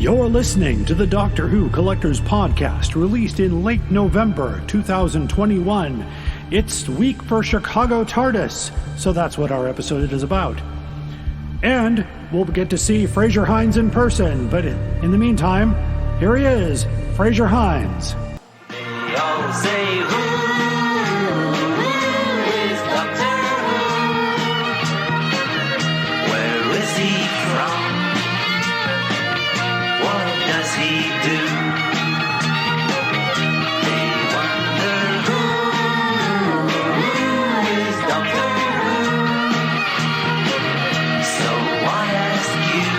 You're listening to the Doctor Who Collectors Podcast, released in late November 2021. It's week for Chicago TARDIS, so that's what our episode is about. And we'll get to see Fraser Hines in person, but in the meantime, here he is, Fraser Hines. They all say, who is Doctor Who? Where is he from? What does he do? They wonder who is Doctor Who? So I ask you,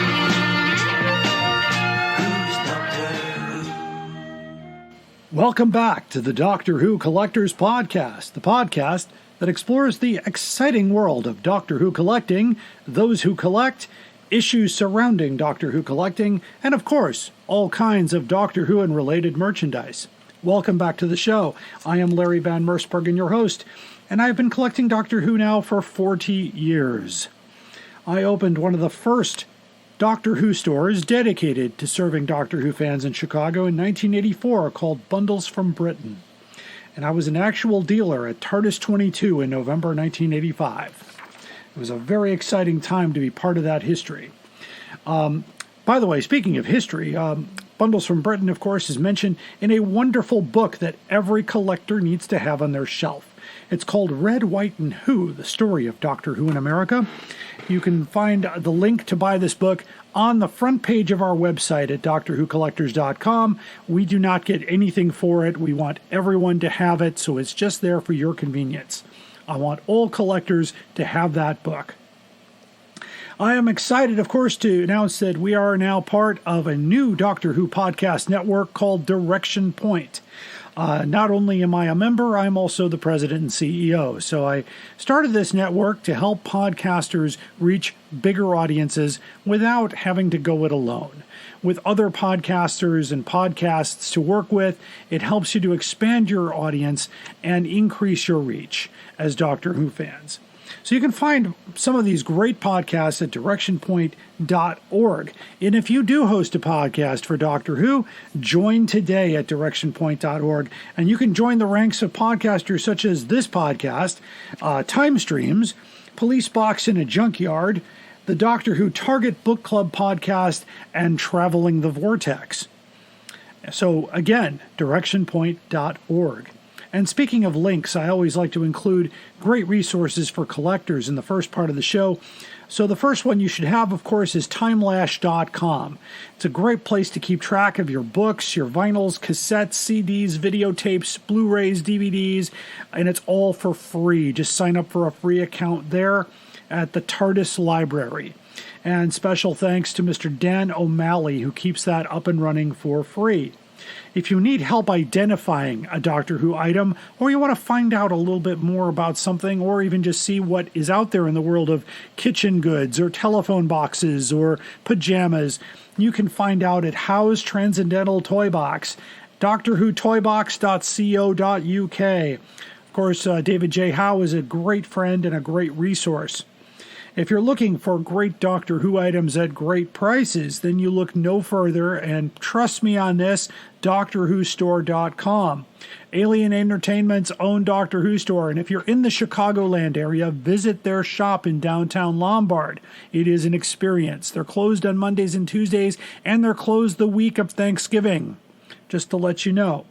who's Doctor Who? Welcome back to the Doctor Who Collectors Podcast, the podcast that explores the exciting world of Doctor Who collecting, those who collect, issues surrounding Doctor Who collecting, and of course, all kinds of Doctor Who and related merchandise. Welcome back to the show. I am Larry Van Mersbergen, your host, and I've been collecting Doctor Who now for 40 years. I opened one of the first Doctor Who stores dedicated to serving Doctor Who fans in Chicago in 1984 called Bundles from Britain. And I was an actual dealer at TARDIS 22 in November 1985. It was a very exciting time to be part of that history. By the way, speaking of history, Bundles from Britain, of course, is mentioned in a wonderful book that every collector needs to have on their shelf. It's called Red, White, and Who, The Story of Doctor Who in America. You can find the link to buy this book on the front page of our website at drwhocollectors.com. We do not get anything for it. We want everyone to have it, so it's just there for your convenience. I want all collectors to have that book. I am excited, of course, to announce that we are now part of a new Doctor Who podcast network called Direction Point. Not only am I a member, I'm also the president and CEO. So I started this network to help podcasters reach bigger audiences without having to go it alone. With other podcasters and podcasts to work with, it helps you to expand your audience and increase your reach as Doctor Who fans. So you can find some of these great podcasts at directionpoint.org. And if you do host a podcast for Doctor Who, join today at directionpoint.org. And you can join the ranks of podcasters such as this podcast, Time Streams, Police Box in a Junkyard, the Doctor Who Target Book Club podcast, and Traveling the Vortex. So again, directionpoint.org. And speaking of links, I always like to include great resources for collectors in the first part of the show. So the first one you should have, of course, is timelash.com. It's a great place to keep track of your books, your vinyls, cassettes, CDs, videotapes, Blu-rays, DVDs, and it's all for free. Just sign up for a free account there at the TARDIS Library. And special thanks to Mr. Dan O'Malley, who keeps that up and running for free. If you need help identifying a Doctor Who item, or you want to find out a little bit more about something, or even just see what is out there in the world of kitchen goods, or telephone boxes, or pajamas, you can find out at Howe's Transcendental Toy Box, drwhotoybox.co.uk. Of course, David J. Howe is a great friend and a great resource. If you're looking for great Doctor Who items at great prices, then you look no further, and trust me on this, DoctorWhoStore.com. Alien Entertainment's own Doctor Who store, and if you're in the Chicagoland area, visit their shop in downtown Lombard. It is an experience. They're closed on Mondays and Tuesdays, and they're closed the week of Thanksgiving, just to let you know.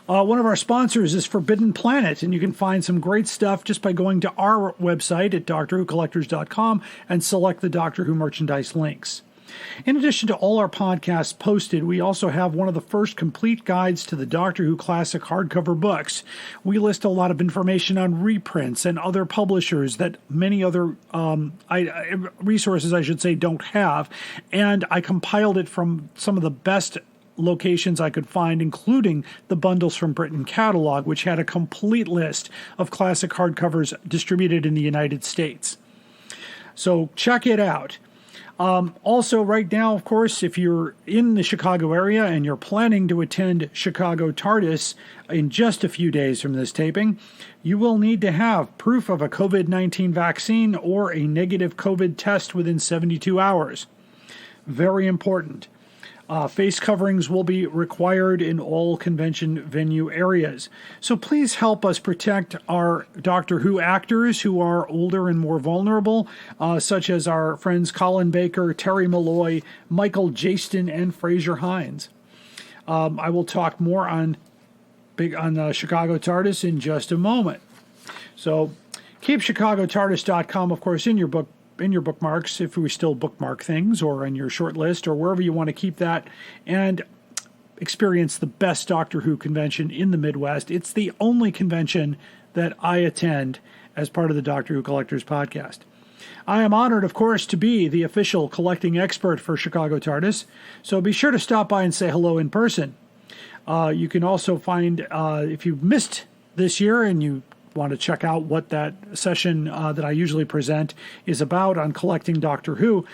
One of our sponsors is Forbidden Planet, and you can find some great stuff just by going to our website at drwhocollectors.com and select the Doctor Who merchandise links. In addition to all our podcasts posted, we also have one of the first complete guides to the Doctor Who classic hardcover books. We list a lot of information on reprints and other publishers that many other resources, I should say, don't have, and I compiled it from some of the best locations I could find, including the Bundles from Britain catalog, which had a complete list of classic hardcovers distributed in the United States. So check it out. Also, right now, of course, if you're in the Chicago area and you're planning to attend Chicago TARDIS in just a few days from this taping, you will need to have proof of a COVID-19 vaccine or a negative COVID test within 72 hours. Very important. Face coverings will be required in all convention venue areas. So please help us protect our Doctor Who actors who are older and more vulnerable, such as our friends Colin Baker, Terry Malloy, Michael Jaston, and Fraser Hines. I will talk more on Chicago TARDIS in just a moment. So keep ChicagoTARDIS.com, of course, in your bookmarks, if we still bookmark things, or in your short list, or wherever you want to keep that, and experience the best Doctor Who convention in the Midwest. It's the only convention that I attend as part of the Doctor Who Collectors podcast. I am honored, of course, to be the official collecting expert for Chicago TARDIS, so be sure to stop by and say hello in person. You can also find, if you missed this year and you want to check out what that session that I usually present is about on collecting Doctor Who,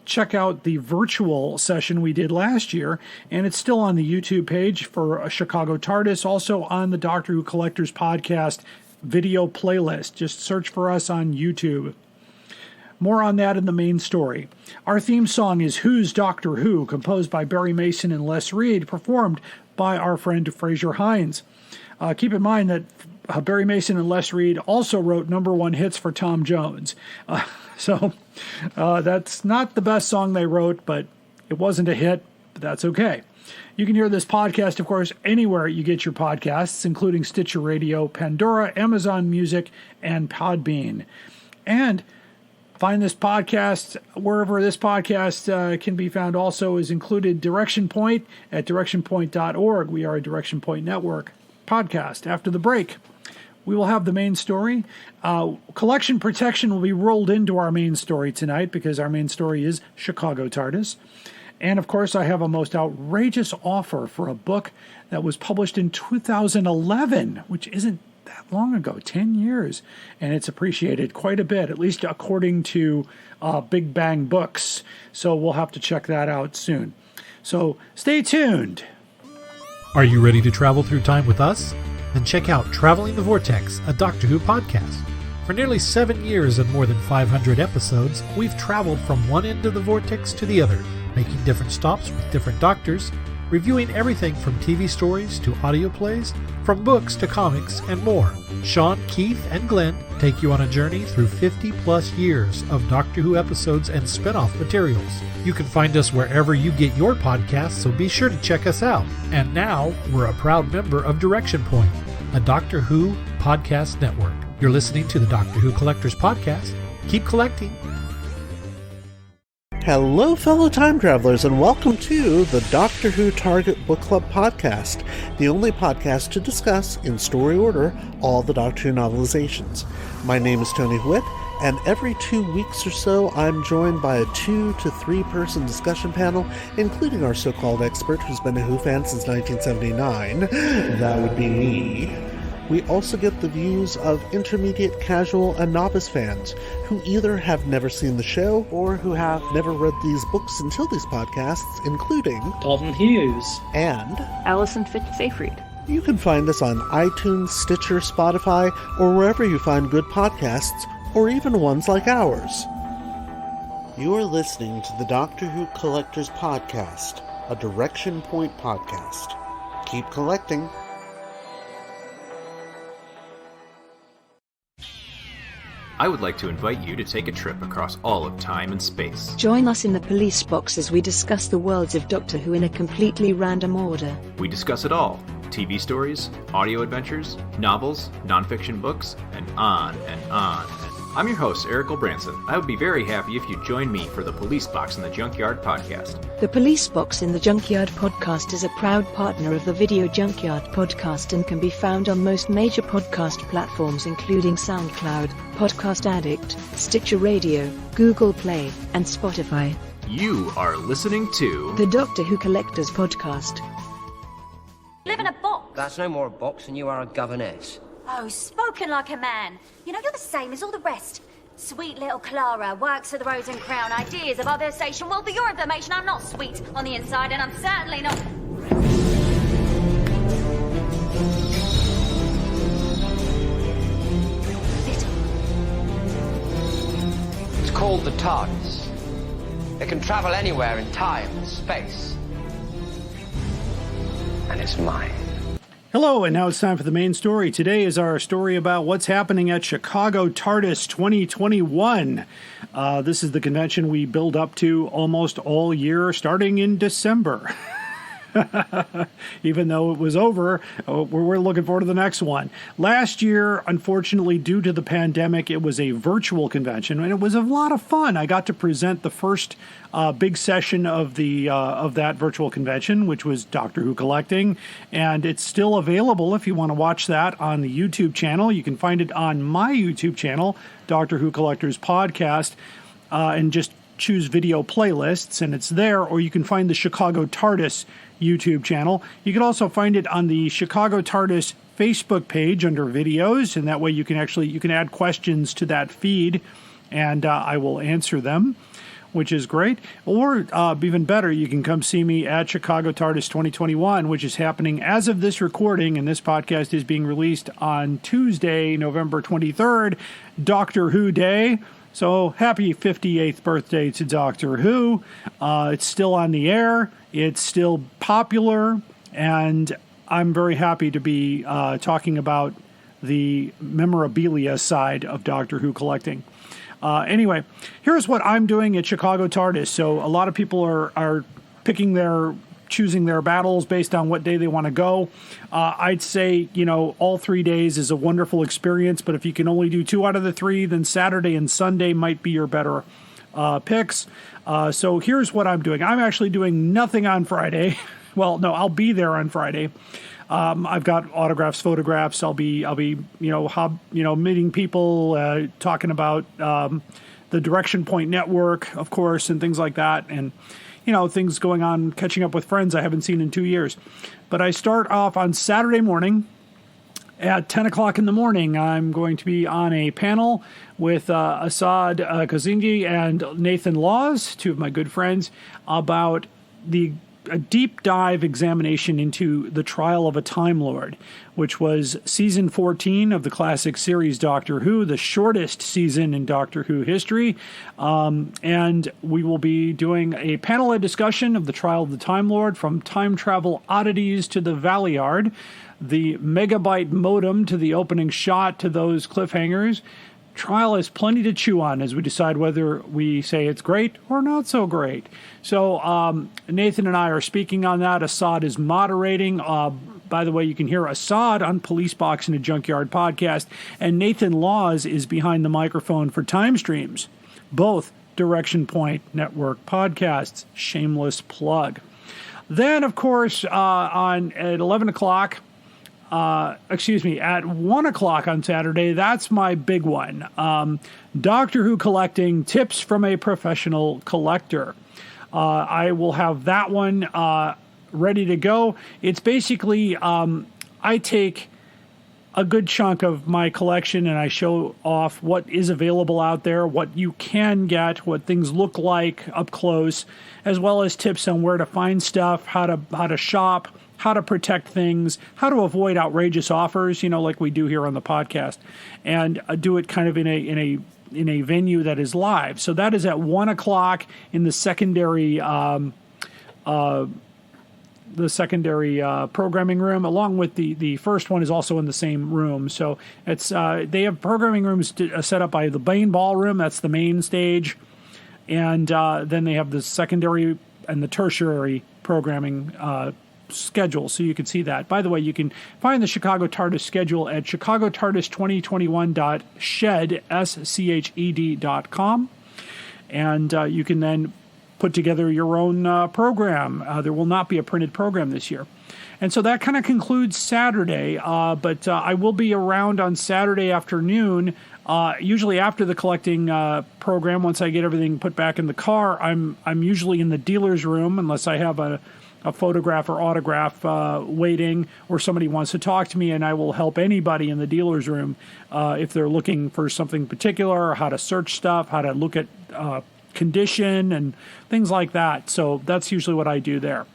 check out the virtual session we did last year, and it's still on the YouTube page for Chicago TARDIS, also on the Doctor Who Collectors podcast video playlist. Just search for us on YouTube. More on that in the main story. Our theme song is Who's Doctor Who, composed by Barry Mason and Les Reed, performed by our friend Fraser Hines. Keep in mind that Barry Mason and Les Reed also wrote #1 hits for Tom Jones. So that's not the best song they wrote, but it wasn't a hit, but that's okay. You can hear this podcast, of course, anywhere you get your podcasts, including Stitcher Radio, Pandora, Amazon Music, and Podbean. And find this podcast wherever this podcast can be found. Also is included Direction Point at directionpoint.org. We are a Direction Point Network podcast. After the break, we will have the main story. Collection protection will be rolled into our main story tonight because our main story is Chicago TARDIS. And of course, I have a most outrageous offer for a book that was published in 2011, which isn't that long ago, 10 years. And it's appreciated quite a bit, at least according to Big Bang Books. So we'll have to check that out soon. So stay tuned. Are you ready to travel through time with us? Then check out Traveling the Vortex, a Doctor Who podcast. For nearly 7 years and more than 500 episodes, we've traveled from one end of the vortex to the other, making different stops with different doctors, reviewing everything from TV stories to audio plays, from books to comics, and more. Sean, Keith, and Glenn take you on a journey through 50-plus years of Doctor Who episodes and spin-off materials. You can find us wherever you get your podcasts, so be sure to check us out. And now, we're a proud member of Direction Point, a Doctor Who podcast network. You're listening to the Doctor Who Collectors Podcast. Keep collecting. Hello, fellow time travelers, and welcome to the Doctor Who Target Book Club podcast, the only podcast to discuss, in story order, all the Doctor Who novelizations. My name is Tony Whitt, and every 2 weeks or so, I'm joined by a 2 to 3 person discussion panel, including our so-called expert who's been a Who fan since 1979. That would be me. We also get the views of intermediate, casual, and novice fans who either have never seen the show or who have never read these books until these podcasts, including Dalton Hughes and Alison Fitzsafried. You can find us on iTunes, Stitcher, Spotify, or wherever you find good podcasts, or even ones like ours. You are listening to the Doctor Who Collectors Podcast, a Direction Point podcast. Keep collecting. I would like to invite you to take a trip across all of time and space. Join us in the police box as we discuss the worlds of Doctor Who in a completely random order. We discuss it all. TV stories, audio adventures, novels, nonfiction books, and on and on. I'm your host, Eric Branson. I would be very happy if you join me for the Police Box in the Junkyard podcast. The Police Box in the Junkyard podcast is a proud partner of the Video Junkyard podcast and can be found on most major podcast platforms including SoundCloud, Podcast Addict, Stitcher Radio, Google Play, and Spotify. You are listening to The Doctor Who Collectors Podcast. Live in a box. That's no more a box than you are a governess. Oh, spoken like a man. You know, you're the same as all the rest. Sweet little Clara works at the Rose and Crown. Ideas about their station. Well, for your information, I'm not sweet on the inside, and I'm certainly not... It's called the TARDIS. It can travel anywhere in time and space. and it's mine. Hello, and now it's time for the main story. Today is our story about what's happening at Chicago TARDIS 2021. This is the convention we build up to almost all year, starting in December. Even though it was over, we're looking forward to the next one. Last year, unfortunately, due to the pandemic, it was a virtual convention, and it was a lot of fun. I got to present the first big session of that virtual convention, which was Doctor Who Collecting, and it's still available if you want to watch that on the YouTube channel. You can find it on my YouTube channel, Doctor Who Collectors Podcast, and just choose video playlists, and it's there, or you can find the Chicago TARDIS YouTube channel. You can also find it on the Chicago TARDIS Facebook page under videos, and that way you can add questions to that feed, and I will answer them, which is great. Or even better, you can come see me at Chicago TARDIS 2021, which is happening as of this recording, and this podcast is being released on Tuesday, November 23rd, Doctor Who Day. So happy 58th birthday to Doctor Who. It's still on the air. It's still popular. And I'm very happy to be talking about the memorabilia side of Doctor Who collecting. Anyway, here's what I'm doing at Chicago TARDIS. So a lot of people are choosing their battles based on what day they want to go. I'd say, all 3 days is a wonderful experience, but if you can only do 2 out of the 3, then Saturday and Sunday might be your better picks. So here's what I'm doing. I'm actually doing nothing on Friday. Well, no, I'll be there on Friday. I've got autographs, photographs. I'll be meeting people, talking about the Direction Point Network, of course, and things like that, and things going on, catching up with friends I haven't seen in 2 years. But I start off on Saturday morning at 10 o'clock in the morning. I'm going to be on a panel with Asad Kazingi and Nathan Laws, 2 of my good friends, about a deep dive examination into the trial of a Time Lord, which was season 14 of the classic series Doctor Who, the shortest season in Doctor Who history. And we will be doing a panel discussion of the trial of the Time Lord, from time travel oddities to the Valiard, the megabyte modem to the opening shot to those cliffhangers. Trial has plenty to chew on as we decide whether we say it's great or not so great. So Nathan and I are speaking on that. Assad is moderating. By the way, you can hear Assad on Police Box in a Junkyard podcast, and Nathan Laws is behind the microphone for Time Streams, both Direction Point Network podcasts. Shameless plug. Then, of course, at 11 o'clock, at 1 o'clock on Saturday, that's my big one. Doctor Who Collecting, Tips from a Professional Collector. I will have that one ready to go. It's basically, I take a good chunk of my collection and I show off what is available out there, what you can get, what things look like up close, as well as tips on where to find stuff, how to shop, how to protect things, how to avoid outrageous offers, like we do here on the podcast, and do it kind of in a venue that is live. So that is at 1 o'clock in the secondary programming room, along with the first one is also in the same room. So it's they have programming rooms set up by the Bain Ballroom. That's the main stage. And then they have the secondary and the tertiary programming schedule, so you can see that. By the way, you can find the Chicago TARDIS schedule at chicagotardis2021.sched.com, and you can then put together your own program. There will not be a printed program this year. And so that kind of concludes Saturday, but I will be around on Saturday afternoon, usually after the collecting program. Once I get everything put back in the car, I'm usually in the dealer's room, unless I have a photograph or autograph waiting, or somebody wants to talk to me, and I will help anybody in the dealer's room if they're looking for something particular, or how to search stuff, how to look at condition and things like that. So that's usually what I do there.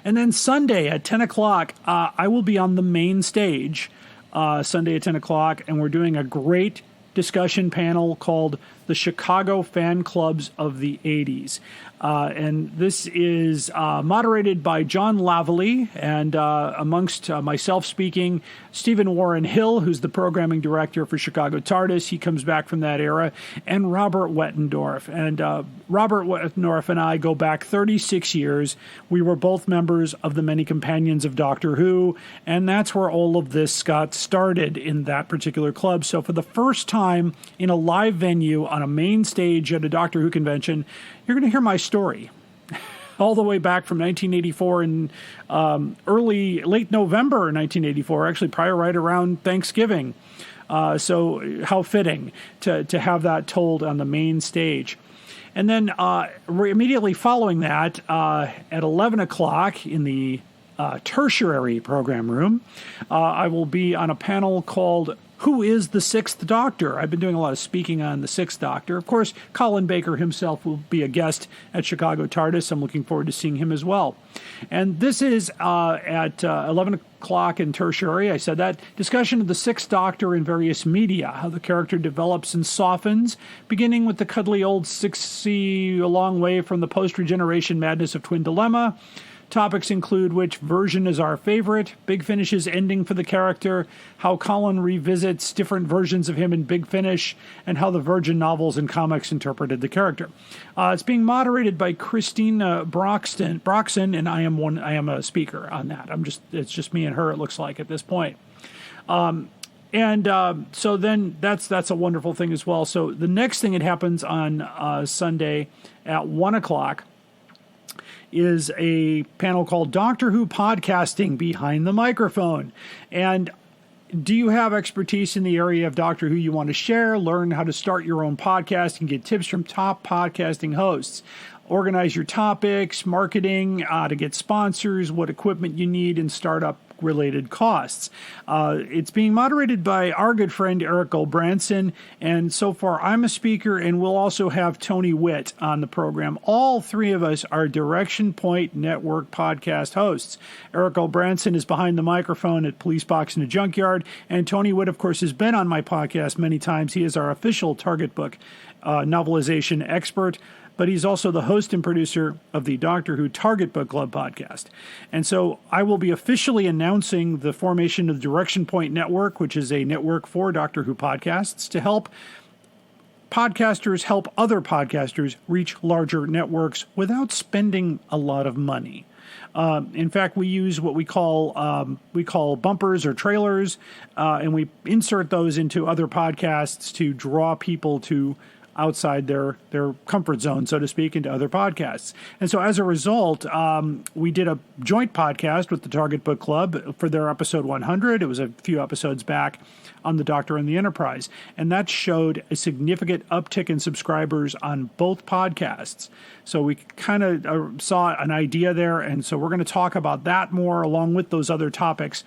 And then Sunday at 10 o'clock, I will be on the main stage Sunday at 10 o'clock, and we're doing a great discussion panel called the Chicago fan clubs of the 80s. And this is moderated by John Lavallee, and amongst myself speaking, Stephen Warren Hill, who's the programming director for Chicago TARDIS. He comes back from that era, and Robert Wettendorf. And Robert Wettendorf and I go back 36 years. We were both members of the Many Companions of Doctor Who, and that's where all of this got started in that particular club. So for the first time in a live venue on a main stage at a Doctor Who convention, you're going to hear my story all the way back from 1984 and late November 1984, actually probably right around Thanksgiving. So how fitting to have that told on the main stage. And then immediately following that, at 11 o'clock in the tertiary program room, I will be on a panel called Who is the Sixth Doctor? I've been doing a lot of speaking on the Sixth Doctor. Of course, Colin Baker himself will be a guest at Chicago TARDIS. I'm looking forward to seeing him as well. And this is at 11 o'clock in tertiary. I said that discussion of the Sixth Doctor in various media, how the character develops and softens, beginning with the cuddly old 6C a long way from the post-regeneration madness of Twin Dilemma. Topics include which version is our favorite, Big Finish's ending for the character, how Colin revisits different versions of him in Big Finish, and how the Virgin novels and comics interpreted the character. It's being moderated by Christina Broxton, and I am a speaker on that. It's just me and her, it looks like, at this point. So then that's a wonderful thing as well. So the next thing that happens on Sunday at 1 o'clock is a panel called Doctor Who Podcasting Behind the Microphone. And do you have expertise in the area of Doctor Who you want to share, learn how to start your own podcast, and get tips from top podcasting hosts? Organize your topics, marketing, to get sponsors, what equipment you need, and startup related costs. It's being moderated by our good friend Eric Branson, and so far I'm a speaker, and we'll also have Tony Witt on the program. All three of us are Direction Point Network podcast hosts. Eric Branson is behind the microphone at Police Box in a Junkyard, and Tony Witt, of course, has been on my podcast many times. He is our official Target Book novelization expert, but he's also the host and producer of the Doctor Who Target Book Club podcast. And so I will be officially announcing the formation of the Direction Point Network, which is a network for Doctor Who podcasts to help podcasters help other podcasters reach larger networks without spending a lot of money. In fact, we use what we call bumpers or trailers, and we insert those into other podcasts to draw people to outside their comfort zone, so to speak, into other podcasts. And so as a result, we did a joint podcast with the Target Book Club for their episode 100. It was a few episodes back on the Doctor and the Enterprise. And that showed a significant uptick in subscribers on both podcasts. So we kind of saw an idea there. And so we're going to talk about that more along with those other topics.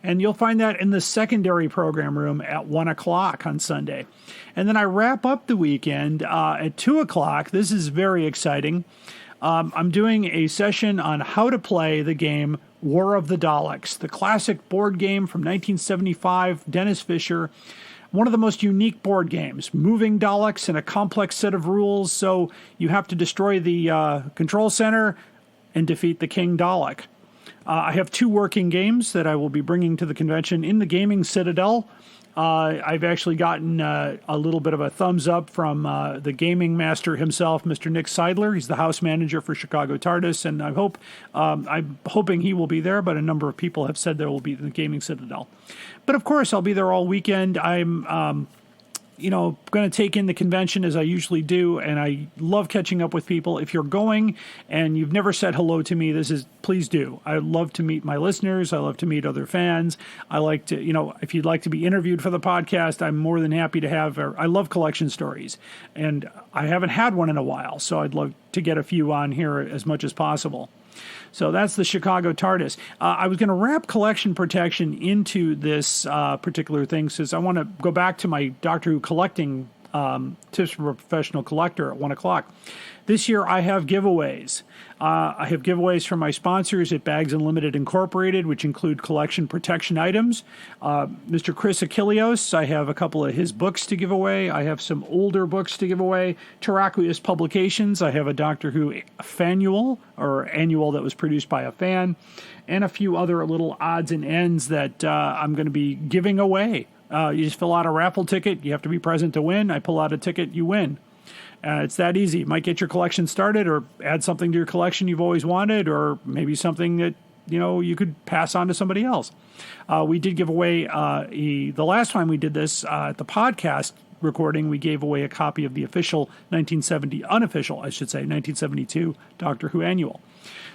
And you'll find that in the secondary program room at 1 o'clock on Sunday. And then I wrap up the weekend at 2 o'clock. This is very exciting. I'm doing a session on how to play the game War of the Daleks, the classic board game from 1975, Dennis Fisher. One of the most unique board games, moving Daleks in a complex set of rules. So you have to destroy the control center and defeat the King Dalek. I have two working games that I will be bringing to the convention in the Gaming Citadel. I've actually gotten a little bit of a thumbs up from the gaming master himself, Mr. Nick Seidler. He's the house manager for Chicago TARDIS, and I'm hoping he will be there, but a number of people have said there will be in the Gaming Citadel. But of course, I'll be there all weekend. I'm going to take in the convention as I usually do, and I love catching up with people. If you're going and you've never said hello to me, please do. I love to meet my listeners. I love to meet other fans. I like to, if you'd like to be interviewed for the podcast, I'm more than happy to have. I love collection stories, and I haven't had one in a while, so I'd love to get a few on here as much as possible. So that's the Chicago TARDIS. I was going to wrap collection protection into this particular thing, since I want to go back to my Doctor Who collecting Tips from a Professional Collector at 1 o'clock. This year I have giveaways. I have giveaways from my sponsors at Bags Unlimited Incorporated, which include collection protection items. Mr. Chris Achilleos, I have a couple of his books to give away. I have some older books to give away. Terraqueous Publications, I have a Doctor Who annual that was produced by a fan, and a few other little odds and ends that I'm going to be giving away. You just fill out a raffle ticket. You have to be present to win. I pull out a ticket, you win. It's that easy. It might get your collection started or add something to your collection you've always wanted, or maybe something that, you could pass on to somebody else. We did give away, the last time we did this at the podcast recording, we gave away a copy of the unofficial 1972 Doctor Who annual.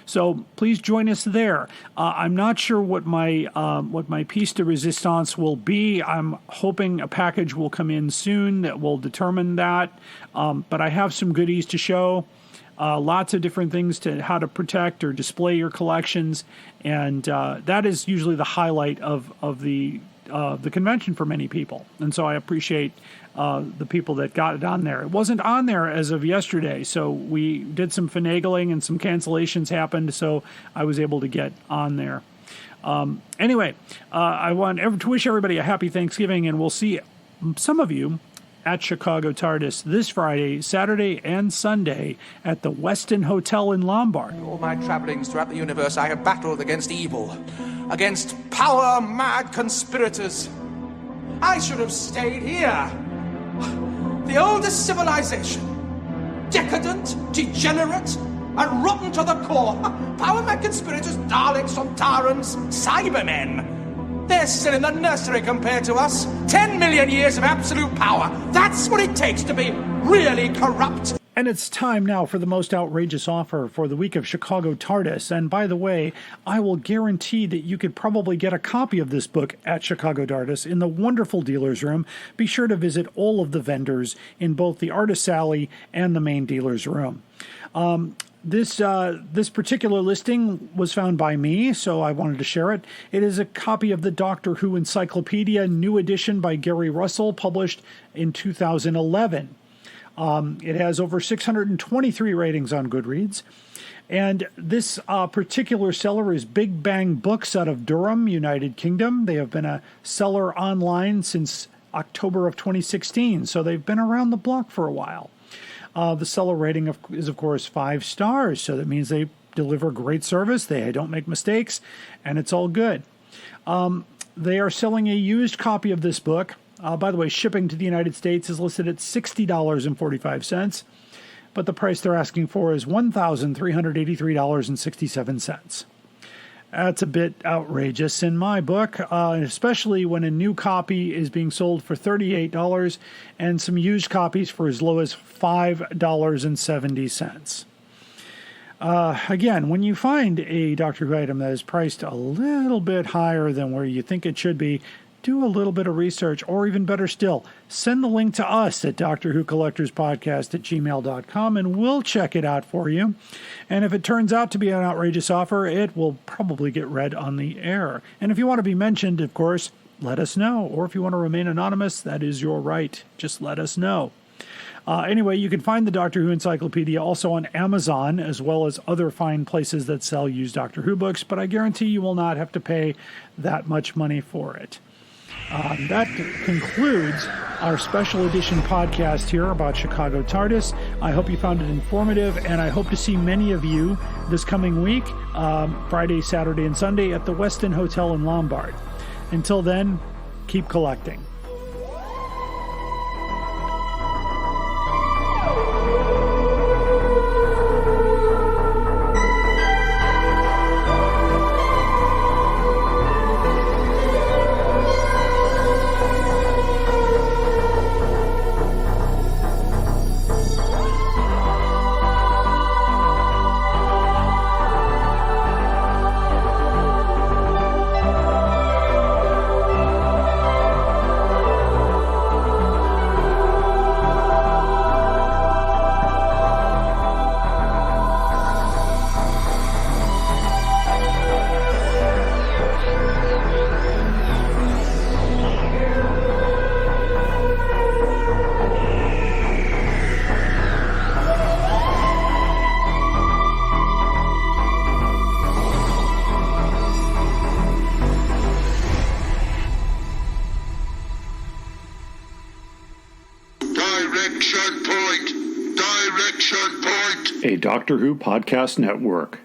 So please join us there. I'm not sure what my piece de resistance will be. I'm hoping a package will come in soon that will determine that. But I have some goodies to show. Lots of different things to how to protect or display your collections, and that is usually the highlight of the convention for many people. And so I appreciate the people that got it on there. It wasn't on there as of yesterday, so we did some finagling and some cancellations happened, so I was able to get on there. Anyway, I want to wish everybody a happy Thanksgiving, and we'll see some of you at Chicago TARDIS this Friday, Saturday, and Sunday at the Westin Hotel in Lombard. All my travellings throughout the universe, I have battled against evil, against power-mad conspirators. I should have stayed here. The oldest civilization. Decadent, degenerate, and rotten to the core. Power-mad conspirators, Daleks, Sontarans, Cybermen. They're still in the nursery compared to us. 10 million years of absolute power. That's what it takes to be really corrupt. And it's time now for the most outrageous offer for the week of Chicago TARDIS. And by the way, I will guarantee that you could probably get a copy of this book at Chicago TARDIS in the wonderful dealer's room. Be sure to visit all of the vendors in both the Artist's Alley and the main dealer's room. This particular listing was found by me, so I wanted to share it. It is a copy of the Doctor Who Encyclopedia, new edition by Gary Russell, published in 2011. It has over 623 ratings on Goodreads. And this particular seller is Big Bang Books out of Durham, United Kingdom. They have been a seller online since October of 2016, so they've been around the block for a while. The seller rating is, of course, 5 stars, so that means they deliver great service, they don't make mistakes, and it's all good. They are selling a used copy of this book. By the way, shipping to the United States is listed at $60.45, but the price they're asking for is $1,383.67. That's a bit outrageous in my book, especially when a new copy is being sold for $38 and some used copies for as low as $5.70. Again, when you find a Doctor Who item that is priced a little bit higher than where you think it should be, do a little bit of research, or even better still, send the link to us at drwhocollectorspodcast@gmail.com, and we'll check it out for you. And if it turns out to be an outrageous offer, it will probably get read on the air. And if you want to be mentioned, of course, let us know. Or if you want to remain anonymous, that is your right. Just let us know. Anyway, you can find the Doctor Who Encyclopedia also on Amazon, as well as other fine places that sell used Doctor Who books, but I guarantee you will not have to pay that much money for it. That concludes our special edition podcast here about Chicago TARDIS. I hope you found it informative, and I hope to see many of you this coming week, Friday, Saturday, and Sunday at the Westin Hotel in Lombard. Until then, keep collecting. Direction point! Direction point! A Doctor Who podcast network.